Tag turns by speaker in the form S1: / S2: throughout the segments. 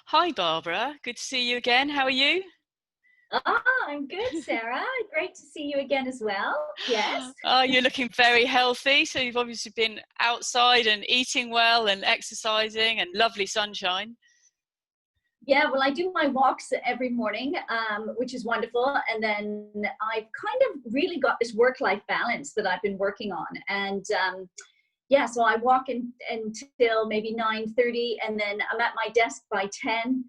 S1: Hi, Barbara. Good to see you again. How are you?
S2: Ah, I'm good, Sarah. Great to see you again as well. Yes.
S1: Oh, you're looking very healthy. So you've obviously been outside and eating well and exercising and lovely sunshine.
S2: Yeah, well, I do my walks every morning, which is wonderful. And then I've kind of really got this work-life balance that I've been working on. And yeah, so I walk until maybe 9:30, and then I'm at my desk by 10.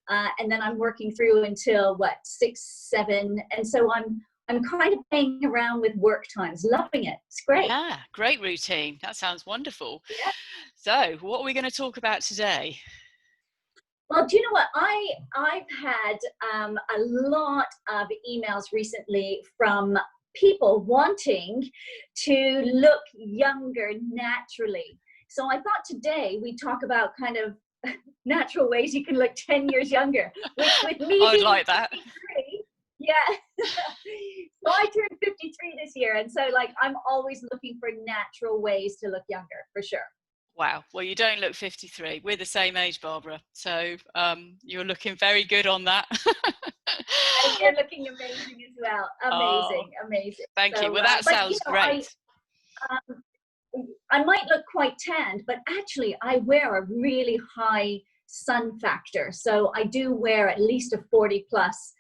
S2: And then I'm working through until what, 6, 7. And so I'm kind of playing around with work times, loving it. It's great.
S1: Yeah, great routine. That sounds wonderful.
S2: Yeah.
S1: So, what are we going to talk about today?
S2: Well, do you know what? I've had a lot of emails recently from people wanting to look younger naturally. So I thought today we'd talk about kind of natural ways you can look 10 years younger. With me
S1: I'd
S2: being
S1: like that.
S2: 53, yeah. So I turned 53 this year, and so like I'm always looking for natural ways to look younger, for sure.
S1: Wow. Well, you don't look 53. We're the same age, Barbara. So you're looking very good on that.
S2: And you're looking amazing as well.
S1: Oh,
S2: Amazing, amazing.
S1: thank you.
S2: So,
S1: Well, that
S2: but you
S1: sounds
S2: know,
S1: great.
S2: um, I might look quite tanned, but actually, I wear a really high sun factor. So I do wear at least a 40 plus.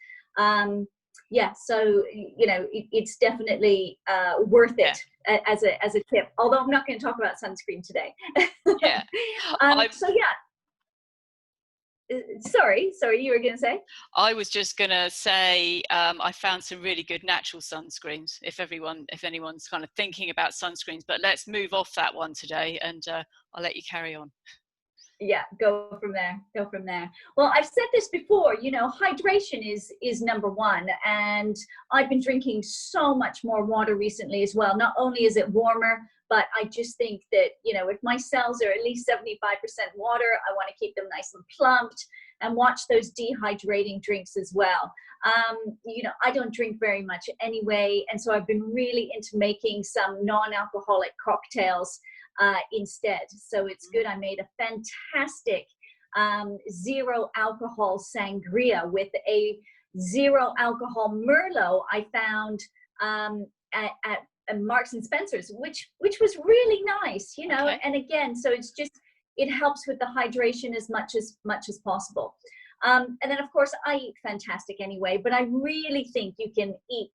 S2: Yeah, so it's definitely worth
S1: Yeah.
S2: it as a tip. Although I'm not going to talk about sunscreen today.
S1: Yeah. I
S2: So yeah, sorry, you were going to say?
S1: I was just going to say I found some really good natural sunscreens if anyone's kind of thinking about sunscreens, but let's move off that one today and I'll let you carry on.
S2: Yeah, go from there. Well, I've said this before, hydration is number one, and I've been drinking so much more water recently as well. Not only is it warmer, but I just think that, if my cells are at least 75% water, I want to keep them nice and plumped and watch those dehydrating drinks as well. I don't drink very much anyway, and so I've been really into making some non-alcoholic cocktails instead. So it's good. I made a fantastic zero alcohol sangria with a zero alcohol Merlot I found at Marks and Spencer's, which was really nice,
S1: Okay.
S2: And again, so it helps with the hydration as much as possible. And then of course I eat fantastic anyway, but I really think you can eat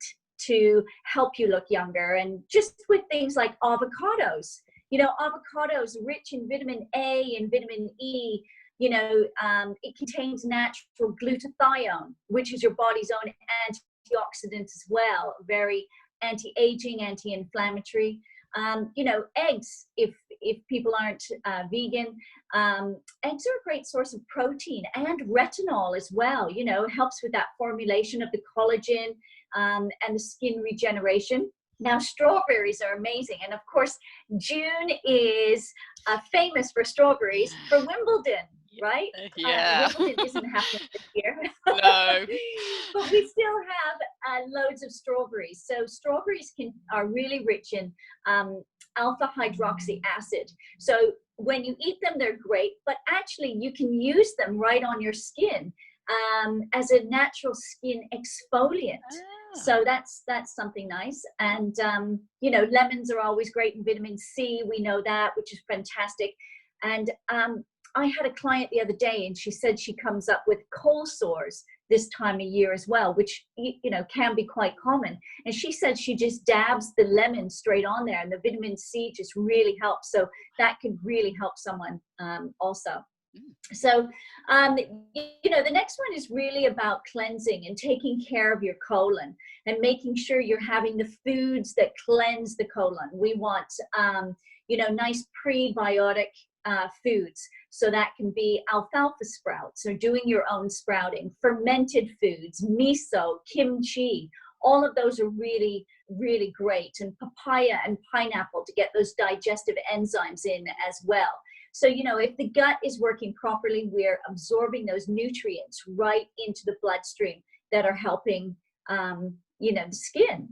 S2: to help you look younger, and just with things like avocados. Avocados rich in vitamin A and vitamin E. It contains natural glutathione, which is your body's own antioxidant as well. Very anti-aging, anti-inflammatory. Eggs, if people aren't vegan, eggs are a great source of protein, and retinol as well. Helps with that formulation of the collagen and the skin regeneration. Now, strawberries are amazing. And of course, June is famous for strawberries for Wimbledon, right?
S1: Yeah.
S2: Wimbledon isn't happening this year,
S1: No.
S2: but we still have loads of strawberries. So strawberries are really rich in alpha hydroxy acid. So when you eat them, they're great, but actually you can use them right on your skin as a natural skin exfoliant.
S1: Ah,
S2: So that's something nice. And lemons are always great in vitamin C. We know that, which is fantastic. And I had a client the other day, and she said she comes up with cold sores this time of year as well, which can be quite common. And she said she just dabs the lemon straight on there, and the vitamin C just really helps. So that could really help someone also.
S1: mm,
S2: So, the next one is really about cleansing and taking care of your colon, and making sure you're having the foods that cleanse the colon. We want, nice prebiotic foods. So that can be alfalfa sprouts, or doing your own sprouting, fermented foods, miso, kimchi. All of those are really, really great. And papaya and pineapple to get those digestive enzymes in as well. So, if the gut is working properly, we're absorbing those nutrients right into the bloodstream that are helping, the skin.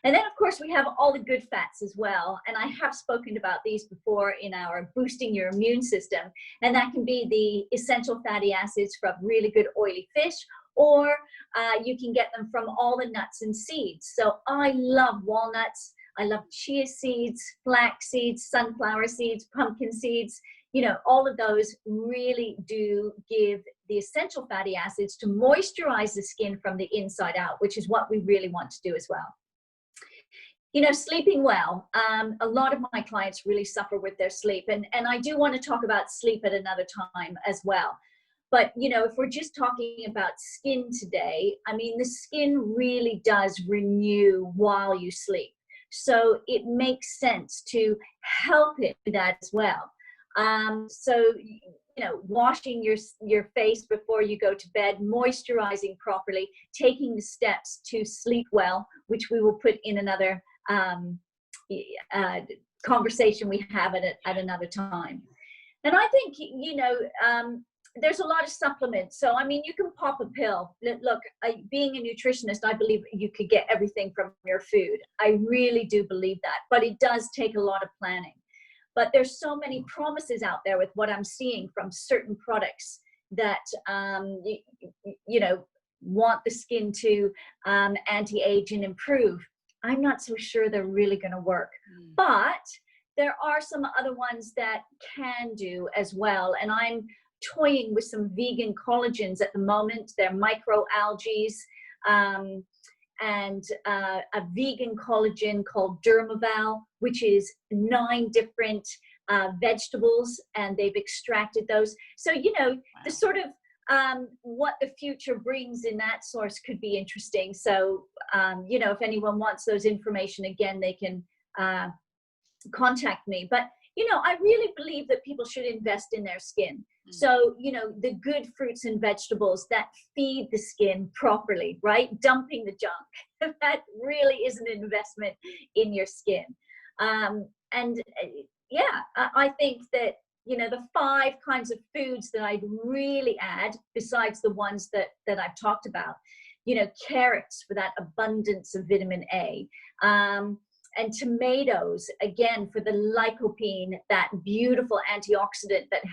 S2: And then of course we have all the good fats as well, and I have spoken about these before in our boosting your immune system, and that can be the essential fatty acids from really good oily fish, or you can get them from all the nuts and seeds. So I love walnuts, I love chia seeds, flax seeds, sunflower seeds, pumpkin seeds. All of those really do give the essential fatty acids to moisturize the skin from the inside out, which is what we really want to do as well. Sleeping well. A lot of my clients really suffer with their sleep, and I do want to talk about sleep at another time as well. But, if we're just talking about skin today, I mean, the skin really does renew while you sleep. So it makes sense to help it do that as well. So, washing your face before you go to bed, moisturizing properly, taking the steps to sleep well, which we will put in another conversation we have at another time. And I think, there's a lot of supplements. So, I mean, you can pop a pill. Look, being a nutritionist, I believe you could get everything from your food. I really do believe that, but it does take a lot of planning. But there's so many promises out there with what I'm seeing from certain products that, want the skin to anti-age and improve. I'm not so sure they're really going to work. But there are some other ones that can do as well. And I'm toying with some vegan collagens at the moment. They're microalgae, and a vegan collagen called Dermaval, which is 9 different vegetables, and they've extracted those. So, the sort of what the future brings in that source could be interesting. So, if anyone wants those information, again, they can contact me. But, I really believe that people should invest in their skin. So, the good fruits and vegetables that feed the skin properly, right? Dumping the junk. That really is an investment in your skin. I think that, the 5 kinds of foods that I'd really add, besides the ones that I've talked about, carrots for that abundance of vitamin A. And tomatoes, again, for the lycopene, that beautiful antioxidant that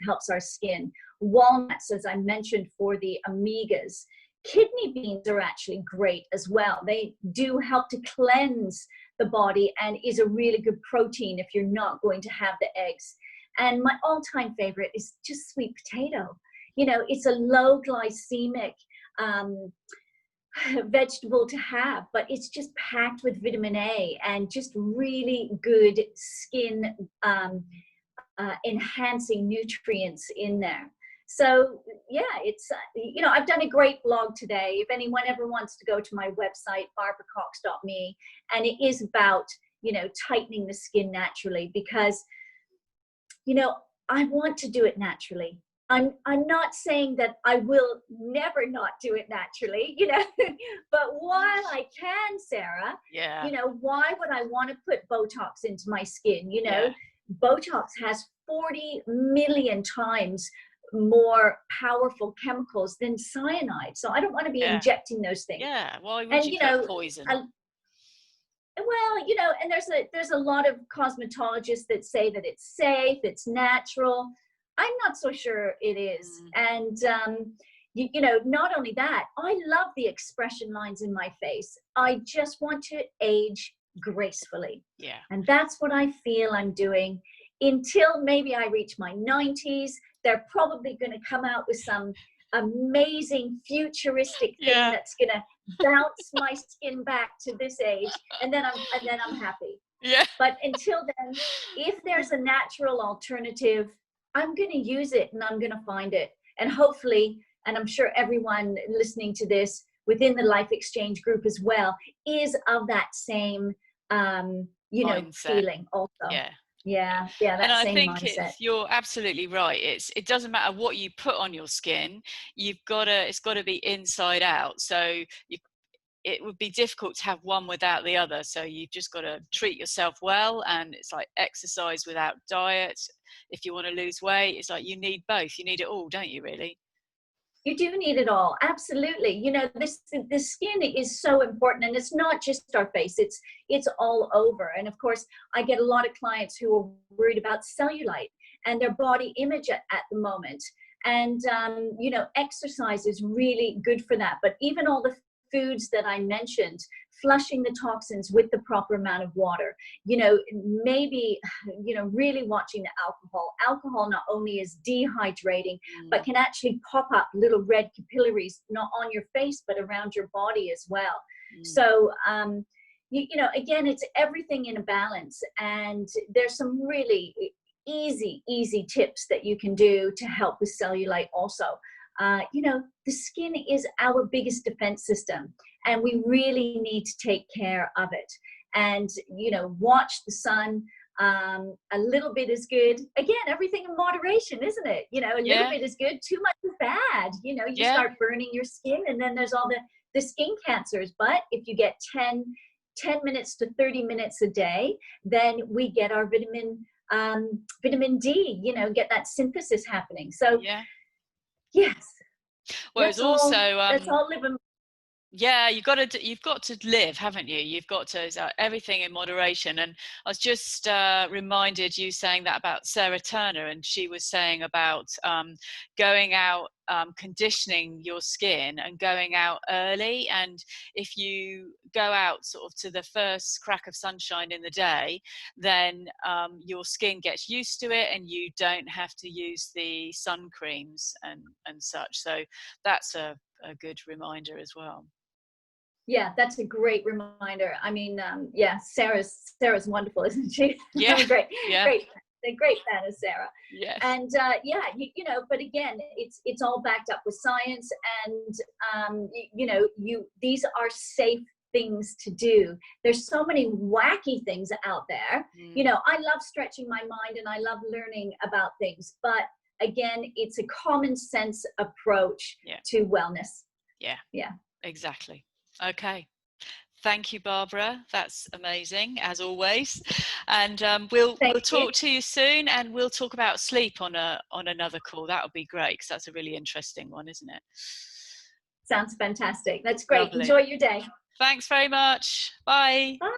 S2: helps our skin. Walnuts, as I mentioned, for the omegas. Kidney beans are actually great as well. They do help to cleanse the body and is a really good protein if you're not going to have the eggs. And my all-time favorite is just sweet potato. It's a low glycemic vegetable to have, but it's just packed with vitamin A and just really good skin enhancing nutrients in there. So it's I've done a great blog today. If anyone ever wants to go to my website, barbaracox.me, and it is about tightening the skin naturally, because I want to do it naturally. I'm not saying that I will never not do it naturally, but while I can, Sarah, why would I want to put Botox into my skin? Botox has 40 million times more powerful chemicals than cyanide. So I don't want to be injecting those things.
S1: Yeah, why would you put poison?
S2: And there's a lot of cosmetologists that say that it's safe, it's natural. I'm not so sure it is. And, not only that, I love the expression lines in my face. I just want to age gracefully.
S1: Yeah.
S2: And that's what I feel I'm doing until maybe I reach my 90s. They're probably going to come out with some amazing futuristic thing that's going to bounce my skin back to this age. And then I'm happy.
S1: Yeah.
S2: But until then, if there's a natural alternative, I'm going to use it and I'm going to find it. And hopefully, and I'm sure everyone listening to this within the Life Exchange group as well, is of that same, feeling also. Yeah, that
S1: and I
S2: same
S1: think
S2: mindset.
S1: You're absolutely right. It doesn't matter what you put on your skin. It's got to be inside out. So it would be difficult to have one without the other. So you've just got to treat yourself well, and it's like exercise without diet. If you want to lose weight, it's like you need both. You need it all, don't you, really?
S2: You do need it all. Absolutely. You know, the skin is so important, and it's not just our face. It's all over. And of course, I get a lot of clients who are worried about cellulite and their body image at the moment. And you know, exercise is really good for that. But even all the foods that I mentioned, flushing the toxins with the proper amount of water, you know, maybe, you know, really watching the alcohol. Alcohol not only is dehydrating, but can actually pop up little red capillaries, not on your face, but around your body as well. So, you know, again, it's everything in a balance. And there's some really easy tips that you can do to help with cellulite also. You know, the skin is our biggest defense system, and we really need to take care of it. And, you know, watch the sun. A little bit is good. Again, everything in moderation, isn't it? You know, a little bit is good. Too much is bad. You know, you start burning your skin, and then there's all the skin cancers. But if you get 10 minutes to 30 minutes a day, then we get our vitamin D, you know, get that synthesis happening. So yes,
S1: well, it's also
S2: that's all living.
S1: Yeah, you've got to live, haven't you? You've got to everything in moderation. And I was just reminded you saying that about Sarah Turner, and she was saying about going out, conditioning your skin and going out early. And if you go out sort of to the first crack of sunshine in the day, then your skin gets used to it, and you don't have to use the sun creams and such. So that's a good reminder as well.
S2: Yeah, that's a great reminder. I mean, yeah, Sarah's wonderful, isn't she?
S1: Yeah,
S2: I'm great,
S1: yeah,
S2: a great fan of Sarah.
S1: yes.
S2: And yeah, you know, but again, it's all backed up with science, and you know, these are safe things to do. There's so many wacky things out there. You know, I love stretching my mind, and I love learning about things, but again, it's a common sense approach to wellness. Yeah,
S1: Exactly. Okay. Thank you, Barbara. That's amazing, as always. And we'll talk to you soon, and we'll talk about sleep on another call. That would be great, because that's a really interesting one, isn't it?
S2: Sounds fantastic. That's great.
S1: Lovely.
S2: Enjoy your day.
S1: Thanks very much. Bye.
S2: Bye.